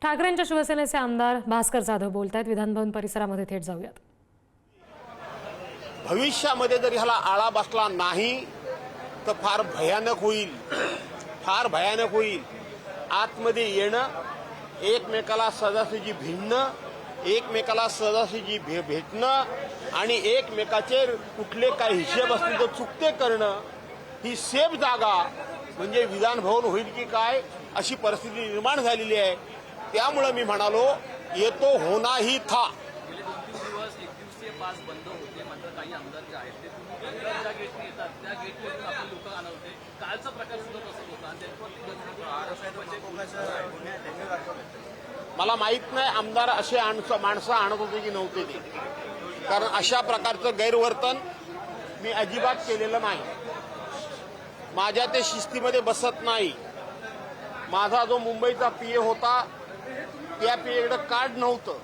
ठाकरेंच्या शिवसेनेचे आमदार भास्कर जाधव बोलतायत। विधानभवन परिसरामध्ये थेट जाऊयात। भविष्यामध्ये जर ह्याला आळा बसला नाही तर फार भयानक होईल, फार भयानक होईल। आतमध्ये येणं, एकमेकाला सहजासहजी भिडणं, एकमेकाला सहजासहजी भेटणं आणि एकमेकाचे कुठले काही हिशेब असतील तर चुकते करणं, ही सेफ जागा म्हणजे विधानभवन होईल की काय अशी परिस्थिती निर्माण झालेली आहे। त्यामुळे मी म्हणालो येतो होना ही था। पास बंद होते मात्र काही आमदार जे आहेत ते तुम्ही ज्या गेटने येतात त्या गेटवरून आपण लोक आणत होते। कालचा प्रकार सुद्धा तसंच होता आणि मला माहित नाही आमदार असे माणसं आणत होते की नव्हते ते, कारण अशा प्रकारचं गैरवर्तन मी अजिबात केलेलं नाही। माझ्या ते शिस्तीमध्ये बसत नाही। माझा जो मुंबईचा पीए होता त्या पीएकडे कार्ड नव्हतं,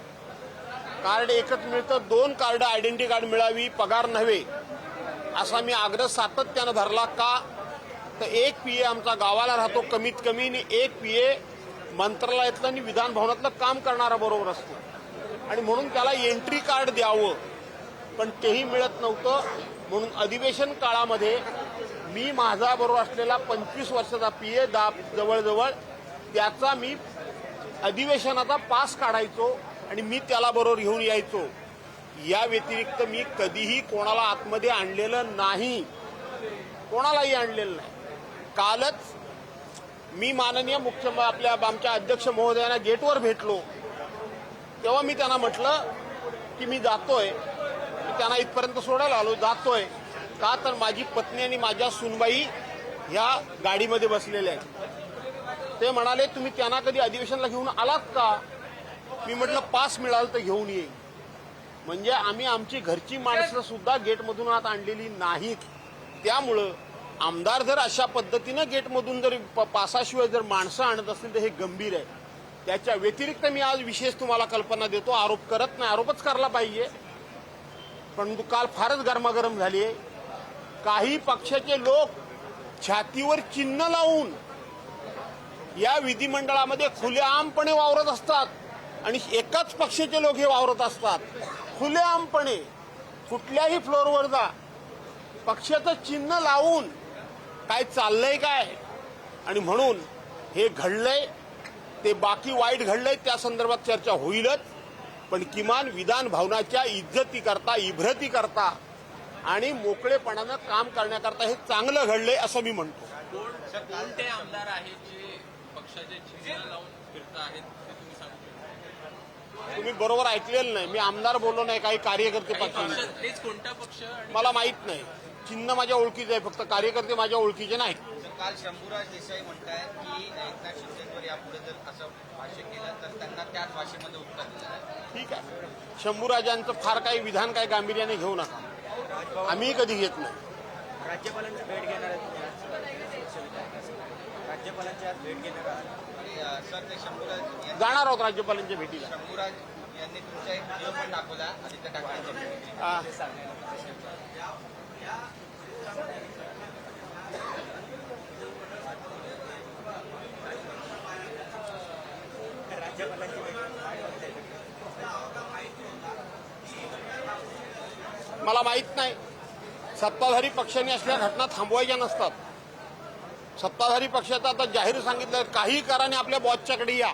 कार्ड एकच मिळतं, 2 कार्ड आयडेंटिटी कार्ड मिळावी, पगार नव्हे असा मी आग्रह सातत्यानं धरला। का तर एक पीए आमचा गावाला राहतो कमीत कमी आणि एक पीए मंत्रालयातलं आणि विधान भवनातलं काम करणारा बरोबर असतो आणि म्हणून त्याला एंट्री कार्ड द्यावं, पण तेही मिळत नव्हतं। म्हणून अधिवेशन काळामध्ये मी माझा बरोबर असलेला 25 वर्षाचा पीए जवळजवळ त्याचा मी अधिवेशनाचा पास काढायचो आणि मी त्याला बरोबर घेऊन यायचो। या व्यतिरिक्त मी कधीही कोणाला आतमध्ये आणलेलं नाही, कोणालाही आणलेलं नाही। कालच मी माननीय आमच्या अध्यक्ष महोदयांना गेटवर भेटलो तेव्हा मी त्यांना म्हटलं की मी जातोय, मी त्यांना इथपर्यंत सोडायला आलो, जातोय का तर माझी पत्नी आणि माझ्या सुनबाई ह्या गाडीमध्ये बसलेल्या आहेत। ते म्हणाले तुम्ही त्यांना कधी अधिवेशनाला घेऊन आलात का? मी म्हटलं पास मिळालं तर घेऊन येईल। म्हणजे आम्ही आमची घरची माणसं सुद्धा गेटमधून आत आणलेली नाहीत। त्यामुळं आमदार जर अशा पद्धतीनं गेटमधून जर पासाशिवाय जर माणसं आणत असतील तर हे गंभीर आहे। त्याच्या व्यतिरिक्त मी आज विशेष तुम्हाला कल्पना देतो, आरोप करत नाही, आरोपच करायला पाहिजे, परंतु काल फारच गरमागरम झाली आहे। काही पक्षाचे लोक छातीवर चिन्ह लावून या विधिमंडळामध्ये खुलेआमपणे वावरत असतात आणि एकाच पक्षाचे लोक हे वावरत असतात खुलेआमपणे। कुठल्याही फ्लोअरवर जा, पक्षाचं चिन्ह लावून काय चाललंय काय? आणि म्हणून हे घडलंय, ते बाकी वाईट घडलंय त्या संदर्भात चर्चा होईलच, पण किमान विधान भवनाच्या इज्जतीकरता, इभ्रतीकरता आणि मोकळेपणानं काम करण्याकरता हे चांगलं घडलंय असं मी म्हणतो। कोणते आमदार आहेत जे पक्षाचे चिन्ह लावून फिरत आहेत ते तुम्ही सांगू? तुम्ही बरोबर ऐकलेलं नाही, मी आमदार बोललो नाही, काही कार्यकर्ते पक्षाचे। तेच कोणता पक्ष मला माहित नाही, चिन्ह माझ्या ओळखीचं आहे, फक्त कार्यकर्ते माझ्या ओळखीचे नाहीत। काल शंभूराज देसाई म्हणतायत की एकनाथ शिंदेवर यापुढे जर असं भाष्य केलं तर त्यांना त्याच भाषेमध्ये उत्तर दिलं आहे। ठीक आहे, शंभूराजांचं फार काही विधान काही गांभीर्याने घेऊ नका, आम्ही कधी घेत नाही। राज्यपालांची भेट घेणार राज्यपालांची आज भेट घेणार आणि सर ते शंभूराज जाणार आहोत राज्यपालांच्या भेटीला। शंभूराज यांनी तुमचा एक व्हिडिओ पण दाखवला आदित्य ठाकरेंच्या भेटीला। मला माहित नाही, सत्ताधारी पक्षाने असल्या घटना थांबवायच्या नसतात। सत्ताधारी पक्षाचं आता जाहीर सांगितलं काही करा आणि आपल्या बॉसच्याकडे या।